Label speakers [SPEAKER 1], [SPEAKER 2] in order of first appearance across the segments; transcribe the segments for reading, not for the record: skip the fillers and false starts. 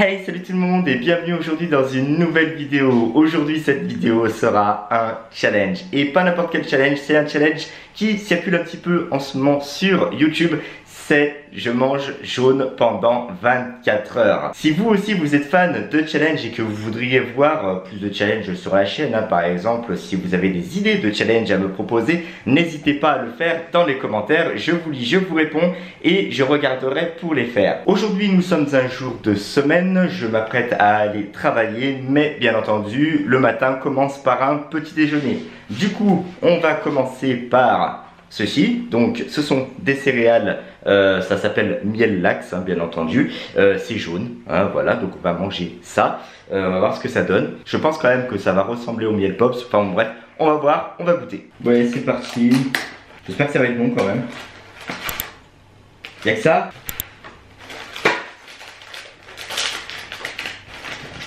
[SPEAKER 1] Hey, salut tout le monde et bienvenue aujourd'hui dans une nouvelle vidéo. Aujourd'hui, cette vidéo sera un challenge. Et pas n'importe quel challenge, c'est un challenge qui circule un petit peu en ce moment sur YouTube. C'est je mange jaune pendant 24 heures. Si vous aussi vous êtes fan de challenge et que vous voudriez voir plus de challenges sur la chaîne, par exemple, si vous avez des idées de challenge à me proposer, n'hésitez pas à le faire dans les commentaires. Je vous lis, je vous réponds et je regarderai pour les faire. Aujourd'hui, nous sommes un jour de semaine. Je m'apprête à aller travailler, mais bien entendu, le matin commence par un petit déjeuner. Du coup, on va commencer par ceci, donc ce sont des céréales, ça s'appelle miel lax, bien entendu, c'est jaune, voilà, donc on va manger ça, on va voir ce que ça donne. Je pense quand même que ça va ressembler au miel pops, enfin bref, on va voir, on va goûter. Ouais, c'est parti, j'espère que ça va être bon quand même. Y'a que ça.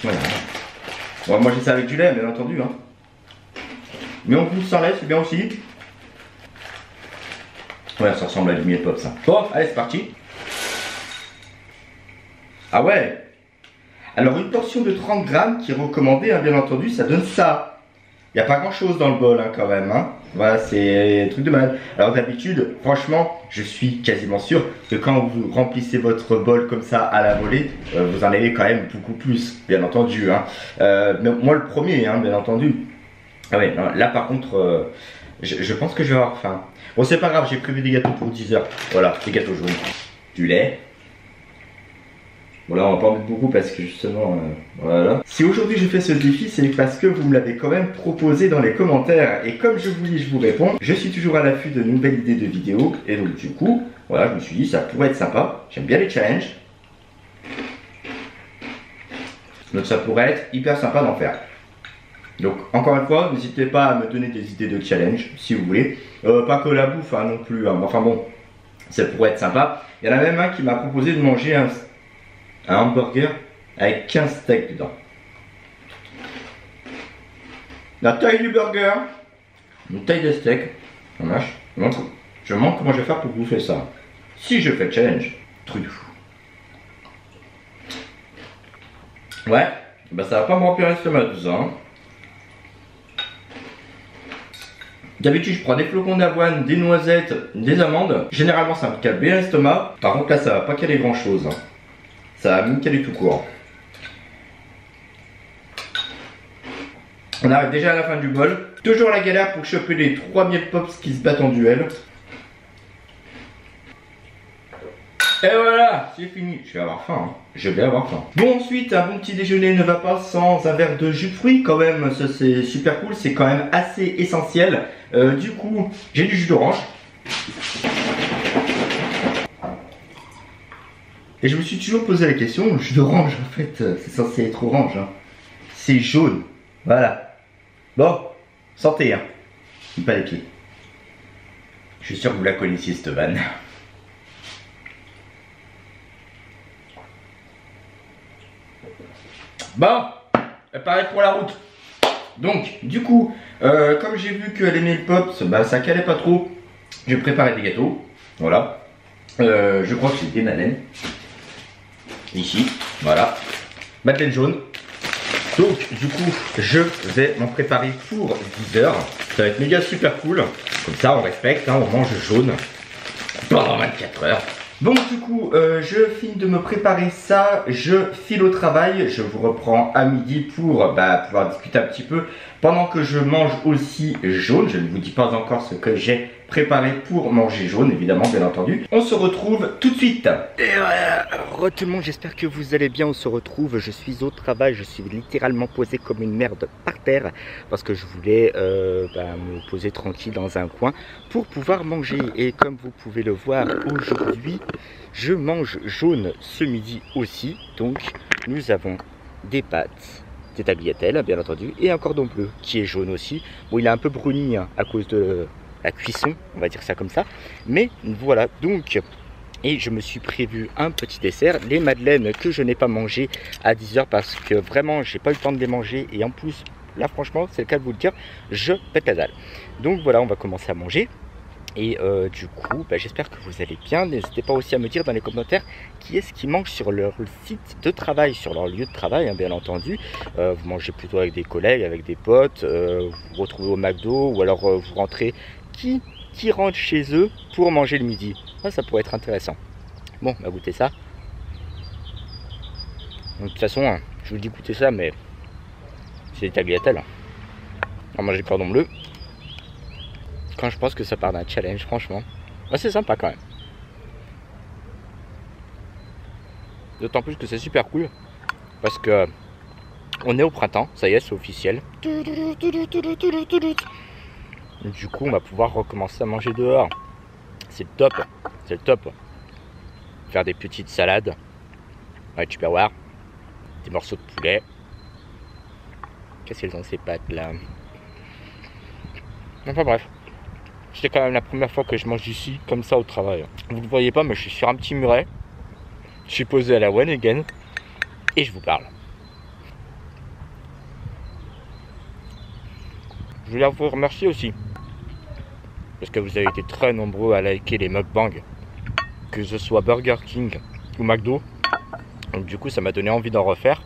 [SPEAKER 1] Voilà. On va manger ça avec du lait, bien entendu, hein. Mais on pousse sans lait, c'est bien aussi. Ouais, ça ressemble à du miel pop ça. Bon, allez, c'est parti. Ah ouais. Alors, une portion de 30 grammes qui est recommandée, bien entendu, ça donne ça. Il n'y a pas grand chose dans le bol, quand même. Voilà, c'est un truc de malade. Alors, d'habitude, franchement, je suis quasiment sûr que quand vous remplissez votre bol comme ça à la volée, vous en avez quand même beaucoup plus, bien entendu. Mais moi, le premier, bien entendu. Ah ouais, non, là, par contre, je pense que je vais avoir faim. Bon, c'est pas grave, j'ai prévu des gâteaux pour 10 heures. Voilà, des gâteaux jaunes. Du lait. Bon, là, on va pas en mettre beaucoup parce que justement, voilà. Si aujourd'hui je fais ce défi, c'est parce que vous me l'avez quand même proposé dans les commentaires. Et comme je vous dis, je vous réponds. Je suis toujours à l'affût de nouvelles idées de vidéos. Et donc, du coup, voilà, je me suis dit, ça pourrait être sympa. J'aime bien les challenges. Donc, ça pourrait être hyper sympa d'en faire. Donc encore une fois, n'hésitez pas à me donner des idées de challenge si vous voulez. Pas que la bouffe non plus, enfin bon, ça pourrait être sympa. Il y en a même un qui m'a proposé de manger un hamburger avec 15 steaks dedans. La taille du burger, une taille de steak, ça marche. Je me demande comment je vais faire pour bouffer ça. Si je fais le challenge, truc de fou. Ouais, bah ça va pas me remplir l'estomac tout ça. D'habitude, je prends des flocons d'avoine, des noisettes, des amandes. Généralement, ça me cale bien l'estomac. Par contre, là, ça va pas caler grand chose. Ça va me caler tout court. On arrive déjà à la fin du bol. Toujours la galère pour choper les 3 miel pops qui se battent en duel. Et voilà, c'est fini. Je vais avoir faim. Je vais avoir faim. Bon, ensuite, un bon petit déjeuner ne va pas sans un verre de jus de fruits quand même. Ça, c'est super cool. C'est quand même assez essentiel. Du coup, j'ai du jus d'orange. Et je me suis toujours posé la question, le jus d'orange, en fait, c'est censé être orange. C'est jaune. Voilà. Bon, santé, pas les pieds. Je suis sûr que vous la connaissiez, cette vanne. Bon, pareil pour la route. Donc, du coup, comme j'ai vu que les miel pops, ça calait pas trop, j'ai préparé des gâteaux. Voilà. Je crois que c'est des madeleines. Ici, voilà. Madeleine jaune. Donc, du coup, je vais m'en préparer pour 10 heures. Ça va être méga super cool. Comme ça, on respecte, on mange jaune pendant 24 heures. Bon, du coup, je finis de me préparer ça, je file au travail, je vous reprends à midi pour pouvoir discuter un petit peu pendant que je mange aussi jaune. Je ne vous dis pas encore ce que j'ai préparé pour manger jaune, évidemment, bien entendu. On se retrouve tout de suite. Et voilà, alors tout le monde, j'espère que vous allez bien, on se retrouve. Je suis au travail, je suis littéralement posé comme une merde par terre parce que je voulais me poser tranquille dans un coin pour pouvoir manger. Et comme vous pouvez le voir aujourd'hui, je mange jaune ce midi aussi. Donc nous avons des pâtes, des tagliatelles bien entendu, et un cordon bleu qui est jaune aussi. Bon, il est un peu bruni à cause de la cuisson, on va dire ça comme ça. Mais voilà, donc, et je me suis prévu un petit dessert, les madeleines que je n'ai pas mangé à 10 heures parce que vraiment j'ai pas eu le temps de les manger. Et en plus, là franchement, c'est le cas de vous le dire, je pète la dalle. Donc voilà, on va commencer à manger. Et du coup, j'espère que vous allez bien. N'hésitez pas aussi à me dire dans les commentaires qui est-ce qui mange sur leur site de travail, sur leur lieu de travail, hein, bien entendu. Vous mangez plutôt avec des collègues, avec des potes, vous vous retrouvez au McDo, ou alors vous rentrez. Qui rentre chez eux pour manger le midi? Ça pourrait être intéressant. Bon, on va goûter ça. Donc, de toute façon, hein, je vous dis goûter ça, mais c'est des tagliatelles. On va manger le cordon bleu. Quand je pense que ça part d'un challenge, franchement. C'est sympa quand même. D'autant plus que c'est super cool. Parce que on est au printemps, ça y est, c'est officiel. Du coup, on va pouvoir recommencer à manger dehors. C'est le top. C'est le top. Faire des petites salades avec du tupperware. Des morceaux de poulet. Qu'est-ce qu'elles ont ces pâtes là? Enfin bref. C'est quand même la première fois que je mange ici, comme ça, au travail. Vous ne le voyez pas, mais je suis sur un petit muret. Je suis posé à la One Again. Et je vous parle. Je voulais vous remercier aussi. Parce que vous avez été très nombreux à liker les mukbangs. Que ce soit Burger King ou McDo. Donc du coup, ça m'a donné envie d'en refaire.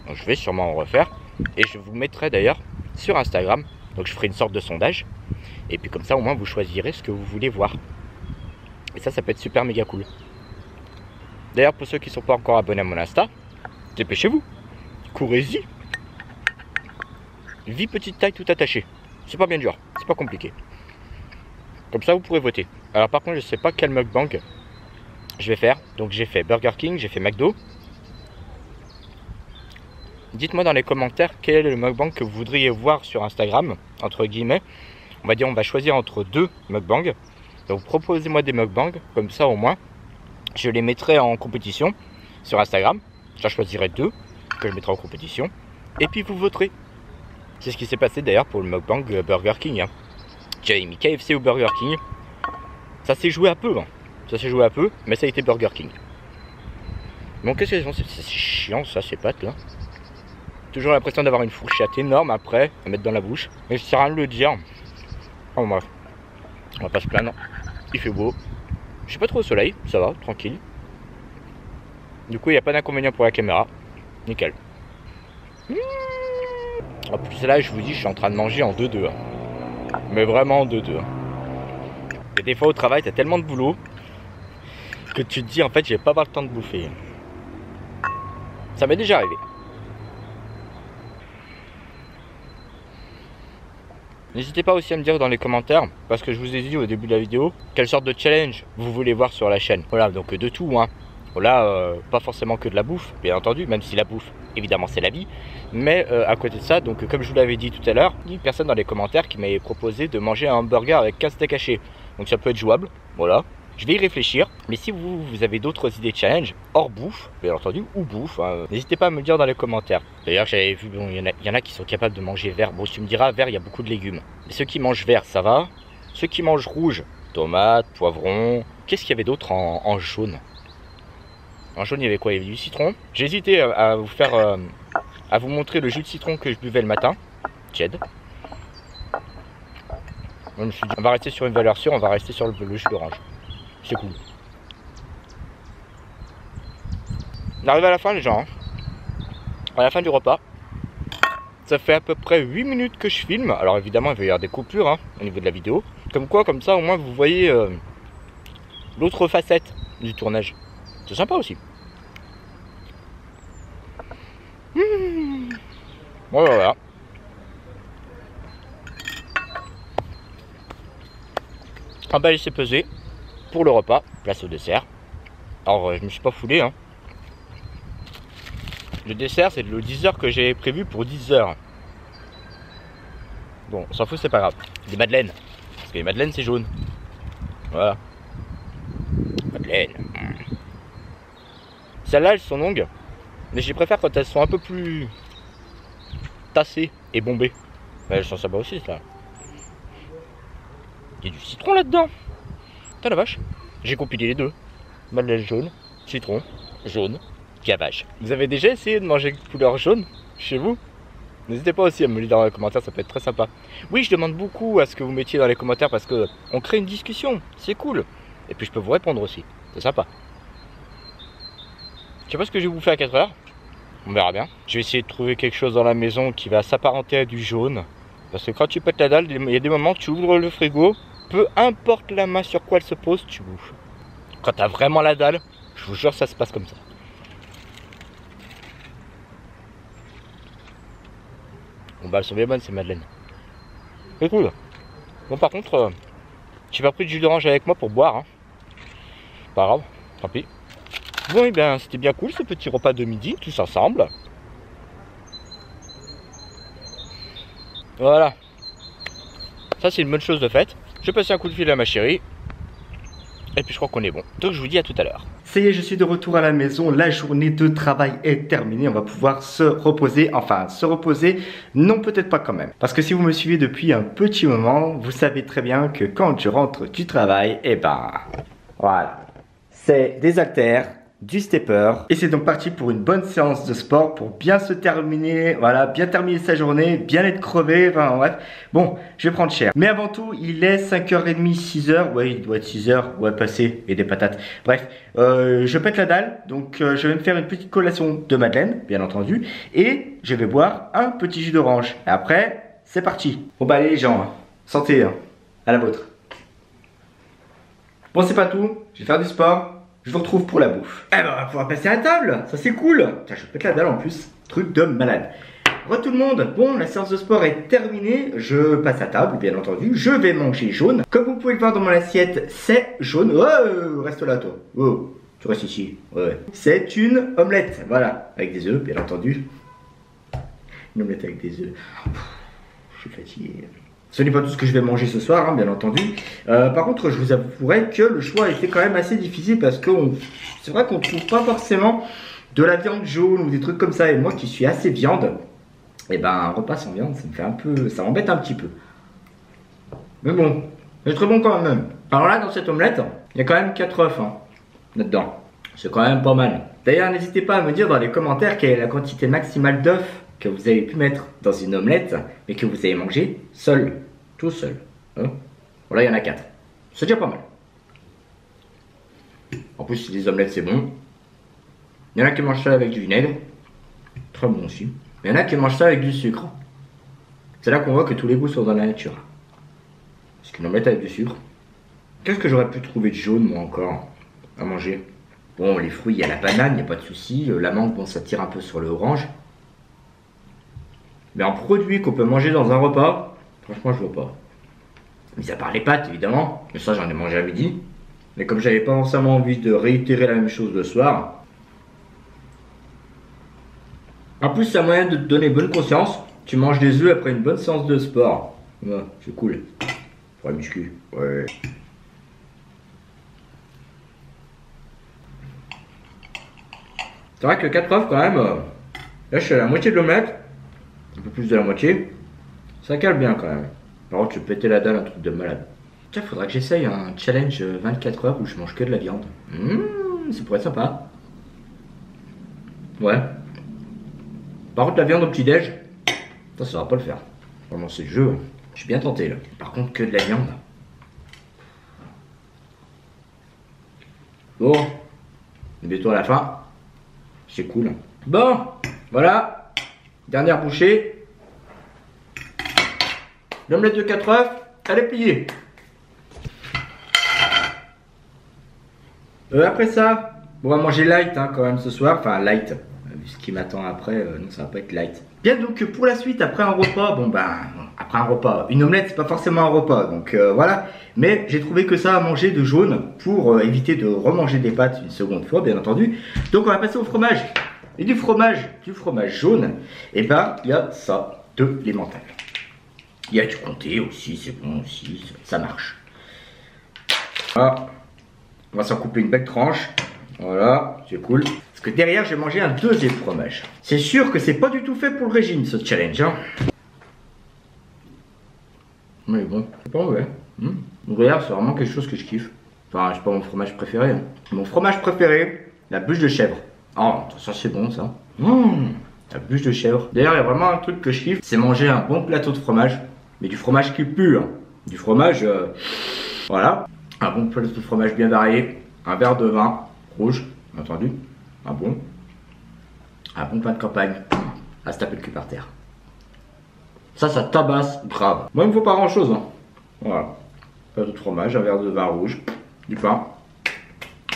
[SPEAKER 1] Donc je vais sûrement en refaire. Et je vous mettrai d'ailleurs sur Instagram. Donc je ferai une sorte de sondage. Et puis comme ça, au moins, vous choisirez ce que vous voulez voir. Et ça peut être super méga cool. D'ailleurs, pour ceux qui ne sont pas encore abonnés à mon Insta, dépêchez-vous. Courez-y. Vie petite taille tout attaché. C'est pas bien dur, c'est pas compliqué. Comme ça, vous pourrez voter. Alors par contre, je sais pas quel mukbang je vais faire. Donc j'ai fait Burger King, j'ai fait McDo. Dites-moi dans les commentaires quel est le mukbang que vous voudriez voir sur Instagram, entre guillemets. On va dire, on va choisir entre deux mukbangs. Donc proposez-moi des mukbangs, comme ça au moins, je les mettrai en compétition sur Instagram. J'en choisirai deux que je mettrai en compétition. Et puis vous voterez. C'est ce qui s'est passé d'ailleurs pour le mukbang Burger King. J'avais mis KFC ou Burger King. Ça s'est joué à peu. Ça s'est joué à peu, mais ça a été Burger King. Bon, qu'est-ce que c'est chiant ça, ces pâtes là. Toujours l'impression d'avoir une fourchette énorme après à mettre dans la bouche. Mais je ne sais rien de le dire. Oh bref, on va pas se plaindre. Il fait beau. Je suis pas trop au soleil, ça va, tranquille. Du coup, il n'y a pas d'inconvénient pour la caméra. Nickel. En plus, là, je vous dis, je suis en train de manger en 2-2. Mais vraiment en 2-2. Et des fois, au travail, t'as tellement de boulot que tu te dis, en fait, je vais pas avoir le temps de bouffer. Ça m'est déjà arrivé. N'hésitez pas aussi à me dire dans les commentaires, parce que je vous ai dit au début de la vidéo, quelle sorte de challenge vous voulez voir sur la chaîne. Voilà, donc de tout, hein. Voilà, pas forcément que de la bouffe, bien entendu, même si la bouffe, évidemment, c'est la vie. Mais à côté de ça, donc comme je vous l'avais dit tout à l'heure, il y a une personne dans les commentaires qui m'avait proposé de manger un hamburger avec 15 steaks hachés. Donc ça peut être jouable, voilà. Je vais y réfléchir, mais si vous avez d'autres idées de challenge, hors bouffe, bien entendu, ou bouffe, hein, n'hésitez pas à me le dire dans les commentaires. D'ailleurs, j'avais vu, bon, il y en a qui sont capables de manger vert. Bon, tu me diras, vert, il y a beaucoup de légumes. Mais ceux qui mangent vert, ça va. Ceux qui mangent rouge, tomates, poivrons. Qu'est-ce qu'il y avait d'autre en jaune? En jaune, il y avait quoi? Il y avait du citron. J'ai hésité à vous faire, à vous montrer le jus de citron que je buvais le matin. Tiède. Je me suis dit, on va rester sur une valeur sûre, on va rester sur le jus d'orange. C'est cool. On arrive à la fin, les gens. Hein. À la fin du repas. Ça fait à peu près 8 minutes que je filme. Alors évidemment, il va y avoir des coupures hein, au niveau de la vidéo. Comme quoi, comme ça, au moins, vous voyez l'autre facette du tournage. C'est sympa aussi. Voilà. Emballé, c'est pesé. Pour le repas, place au dessert. Alors, je me suis pas foulé. Hein. Le dessert, c'est le 10h que j'ai prévu pour 10h. Bon, on s'en fout, c'est pas grave. Des madeleines. Parce que les madeleines, c'est jaune. Voilà. Madeleine. Celles-là, elles sont longues. Mais je préfère quand elles sont un peu plus tassées et bombées. Elles sont sympas aussi, ça. Il y a du citron là-dedans. Putain la vache. J'ai compilé les deux. Madeleine jaune, citron, jaune, gavage. Vous avez déjà essayé de manger couleur jaune chez vous?
[SPEAKER 2] N'hésitez pas aussi à me le dire dans les commentaires, ça peut être très sympa. Oui, je demande beaucoup à ce que vous mettiez dans les commentaires parce que on crée une discussion, c'est cool. Et puis je peux vous répondre aussi, c'est sympa. Je sais pas ce que je vais vous faire à 4 heures. On verra bien. Je vais essayer de trouver quelque chose dans la maison qui va s'apparenter à du jaune. Parce que quand tu pètes la dalle, il y a des moments où tu ouvres le frigo, peu importe la main sur quoi elle se pose, tu bouffes. Quand t'as vraiment la dalle, je vous jure, ça se passe comme ça. Bon bah elles sont bien bonnes ces madeleines. C'est cool. Bon par contre, j'ai pas pris de jus d'orange avec moi pour boire. Hein. Pas grave, tant pis. Bon et bien c'était bien cool ce petit repas de midi, tous ensemble. Voilà. Ça c'est une bonne chose de faite. Je vais passer un coup de fil à ma chérie. Et puis je crois qu'on est bon. Donc je vous dis à tout à l'heure.
[SPEAKER 1] Ça y est, je suis de retour à la maison. La journée de travail est terminée. On va pouvoir se reposer. Enfin, se reposer, non, peut-être pas quand même. Parce que si vous me suivez depuis un petit moment, vous savez très bien que quand je rentre du travail, eh ben, voilà. C'est des haltères, du stepper. Et c'est donc parti pour une bonne séance de sport pour bien se terminer, voilà, bien terminer sa journée, bien être crevé, enfin bref. Bon, je vais prendre cher. Mais avant tout, il est 5h30, 6h. Ouais, il doit être 6h, ouais, passé, et des patates. Bref, je pète la dalle, donc je vais me faire une petite collation de madeleine, bien entendu. Et je vais boire un petit jus d'orange. Et après, c'est parti. Bon bah allez les gens, hein. Santé, hein. À la vôtre. Bon, c'est pas tout, je vais faire du sport. Je vous retrouve pour la bouffe. Eh ben, on va pouvoir passer à la table, ça c'est cool. Tiens, je pète la dalle en plus, truc de malade. Re tout le monde, bon, la séance de sport est terminée. Je passe à table, bien entendu. Je vais manger jaune. Comme vous pouvez le voir dans mon assiette, c'est jaune. Oh, reste là, toi. Oh, tu restes ici. Ouais. C'est une omelette, voilà, avec des œufs, bien entendu. Une omelette avec des œufs. Je suis fatigué. Ce n'est pas tout ce que je vais manger ce soir, hein, bien entendu. Par contre, je vous avouerai que le choix était quand même assez difficile parce que c'est vrai qu'on ne trouve pas forcément de la viande jaune ou des trucs comme ça. Et moi qui suis assez viande, et ben un repas sans viande, ça me fait un peu, ça m'embête un petit peu. Mais bon, c'est très bon quand même. Alors là, dans cette omelette, il y a quand même 4 œufs hein, là-dedans. C'est quand même pas mal. D'ailleurs, n'hésitez pas à me dire dans les commentaires quelle est la quantité maximale d'œufs que vous avez pu mettre dans une omelette, mais que vous avez mangé seul, tout seul. Hein, voilà, il y en a 4. C'est déjà pas mal. En plus, les omelettes, c'est bon. Il y en a qui mangent ça avec du vinaigre. Très bon aussi. Il y en a qui mangent ça avec du sucre. C'est là qu'on voit que tous les goûts sont dans la nature. Parce qu'une omelette avec du sucre. Qu'est-ce que j'aurais pu trouver de jaune, moi, encore, à manger? Bon, les fruits, il y a la banane, il n'y a pas de souci. La mangue, bon, ça tire un peu sur le orange. Mais en produit qu'on peut manger dans un repas, franchement, je vois pas. Mis à part les pâtes, évidemment. Mais ça, j'en ai mangé à midi. Mais comme j'avais pas forcément envie de réitérer la même chose le soir. En plus, ça a moyen de te donner bonne conscience. Tu manges des œufs après une bonne séance de sport. Ouais, c'est cool. Pour la muscu. Ouais. C'est vrai que 4 œufs, quand même. Là, je suis à la moitié de l'omelette. Un peu plus de la moitié. Ça cale bien quand même. Par contre, je vais péter la dalle, un truc de malade. Tiens, faudrait que j'essaye un challenge 24 heures où je mange que de la viande. Ça pourrait être sympa. Ouais. Par contre, la viande au petit-déj, ça va pas le faire. Vraiment, c'est le jeu. Je suis bien tenté là. Par contre, que de la viande. Bon. Bientôt à la fin. C'est cool. Bon, voilà. Dernière bouchée. L'omelette de 4 œufs, elle est pliée. Après ça, on va manger light hein, quand même ce soir. Enfin light, vu ce qui m'attend après, non ça va pas être light. Bien donc pour la suite, après un repas, bon ben, après un repas, une omelette c'est pas forcément un repas, donc voilà. Mais j'ai trouvé que ça à manger de jaune pour éviter de remanger des pâtes une seconde fois, bien entendu. Donc on va passer au fromage. Et du fromage jaune, et ben il y a ça, de l'emmental. Il y a du comté aussi, c'est bon aussi, ça marche. Voilà. On va s'en couper une belle tranche. Voilà, c'est cool. Parce que derrière, j'ai mangé un deuxième fromage. C'est sûr que c'est pas du tout fait pour le régime, ce challenge. Hein. Mais bon, c'est pas mauvais. Regarde, c'est vraiment quelque chose que je kiffe. Enfin, c'est pas mon fromage préféré. Hein. Mon fromage préféré, la bûche de chèvre. Oh, ça c'est bon ça. la bûche de chèvre. D'ailleurs, il y a vraiment un truc que je kiffe, c'est manger un bon plateau de fromage. Mais du fromage qui pue, hein. Du fromage, voilà. Un bon plateau de fromage bien varié. Un verre de vin rouge, bien entendu. Un bon pain de campagne. À se taper le cul par terre. Ça tabasse grave. Moi, il me faut pas grand chose, hein. Voilà. Plateau de fromage, un verre de vin rouge, du pain.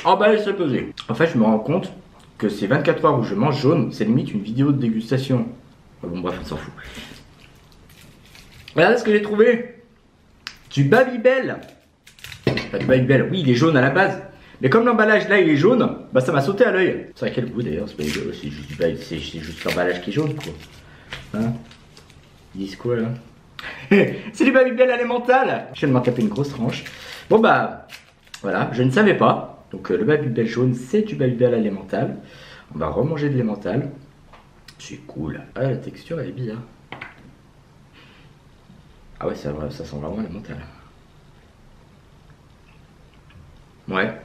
[SPEAKER 1] Oh bah, c'est pesé. En fait, je me rends compte que ces 24 heures où je mange jaune, c'est limite une vidéo de dégustation. Bon, bref, on s'en fout. Regardez ce que j'ai trouvé. Du Babybel. Pas du Babybel, oui, il est jaune à la base. Mais comme l'emballage là il est jaune, bah ça m'a sauté à l'œil. Ça a quel goût d'ailleurs? C'est juste l'emballage qui est jaune quoi. Hein? Ils disent quoi là? C'est du Babybel Elemental. Je viens de m'en taper une grosse tranche. Bon bah voilà, je ne savais pas. Donc le Babybel jaune c'est du Babybel Elemental. On va remanger de l'Elemental. C'est cool. Ah la texture elle est bizarre. Ah ouais ça sent vraiment Elemental. Ouais.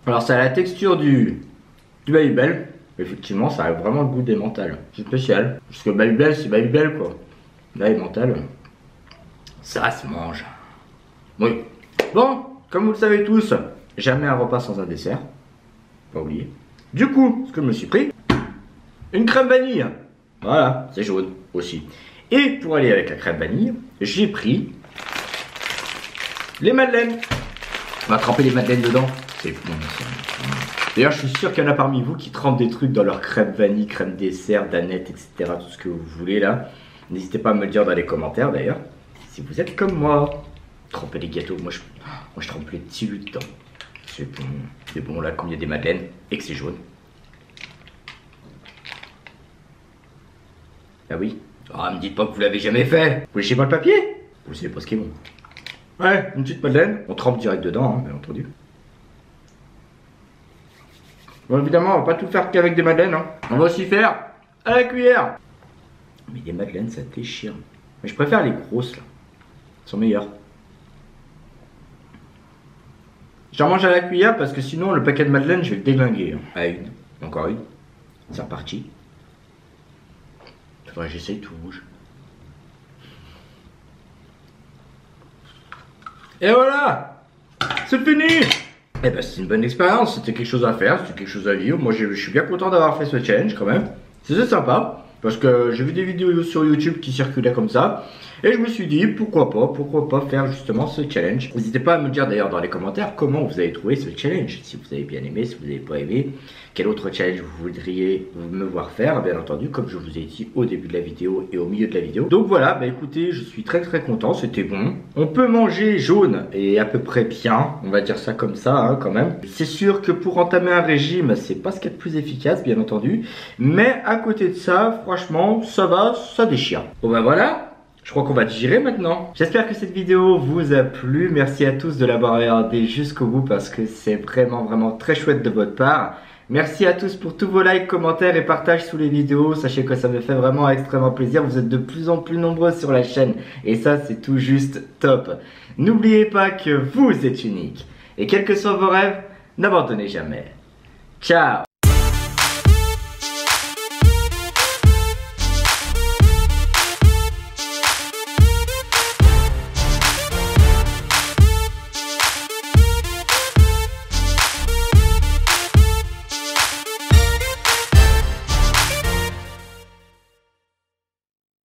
[SPEAKER 1] Alors ça a la texture du Babybel. Effectivement ça a vraiment le goût d'Elemental. C'est spécial. Parce que Babybel c'est Babybel quoi. Là Elemental, ça se mange. Oui. Bon, comme vous le savez tous, jamais un repas sans un dessert. Pas oublier. Du coup, ce que je me suis pris, une crème vanille. Voilà, c'est jaune aussi. Et pour aller avec la crème vanille, j'ai pris les madeleines. On va tremper les madeleines dedans. C'est bon ça. D'ailleurs, je suis sûr qu'il y en a parmi vous qui trempent des trucs dans leur crème vanille, crème dessert, danette, etc. Tout ce que vous voulez là. N'hésitez pas à me le dire dans les commentaires d'ailleurs. Si vous êtes comme moi, trempez les gâteaux. Moi, je trempe les petits lus dedans. C'est bon. C'est bon là, comme il y a des madeleines et que c'est jaune. Ah oui. Ah, me dites pas que vous l'avez jamais fait. Vous léchez pas le papier? Vous savez pas ce qui est bon. Ouais, une petite madeleine. On trempe direct dedans, hein, bien entendu. Bon, évidemment, on va pas tout faire qu'avec des madeleines. Hein. On va aussi faire à la cuillère. Mais des madeleines, ça déchire. Mais je préfère les grosses, là. Elles sont meilleures. J'en mange à la cuillère parce que sinon, le paquet de madeleine, je vais le déglinguer. Hein. À une. Encore une. C'est reparti. Faudrait que j'essaye tout rouge. Et voilà! C'est fini! Eh ben c'est une bonne expérience, c'était quelque chose à faire, c'était quelque chose à vivre. Moi je suis bien content d'avoir fait ce challenge quand même. C'était sympa, parce que j'ai vu des vidéos sur YouTube qui circulaient comme ça. Et je me suis dit pourquoi pas faire justement ce challenge. N'hésitez pas à me dire d'ailleurs dans les commentaires comment vous avez trouvé ce challenge. Si vous avez bien aimé, si vous n'avez pas aimé. Quel autre challenge vous voudriez me voir faire, bien entendu, comme je vous ai dit au début de la vidéo et au milieu de la vidéo. Donc voilà, bah écoutez, je suis très content, c'était bon. On peut manger jaune et à peu près bien, on va dire ça comme ça hein, quand même. C'est sûr que pour entamer un régime, c'est pas ce qu'il y a de plus efficace, bien entendu. Mais à côté de ça, franchement, ça va, ça déchire. Bon bah voilà. Je crois qu'on va digérer maintenant. J'espère que cette vidéo vous a plu. Merci à tous de l'avoir regardé jusqu'au bout parce que c'est vraiment très chouette de votre part. Merci à tous pour tous vos likes, commentaires et partages sous les vidéos. Sachez que ça me fait vraiment extrêmement plaisir. Vous êtes de plus en plus nombreux sur la chaîne. Et ça, c'est tout juste top. N'oubliez pas que vous êtes unique. Et quels que soient vos rêves, n'abandonnez jamais. Ciao!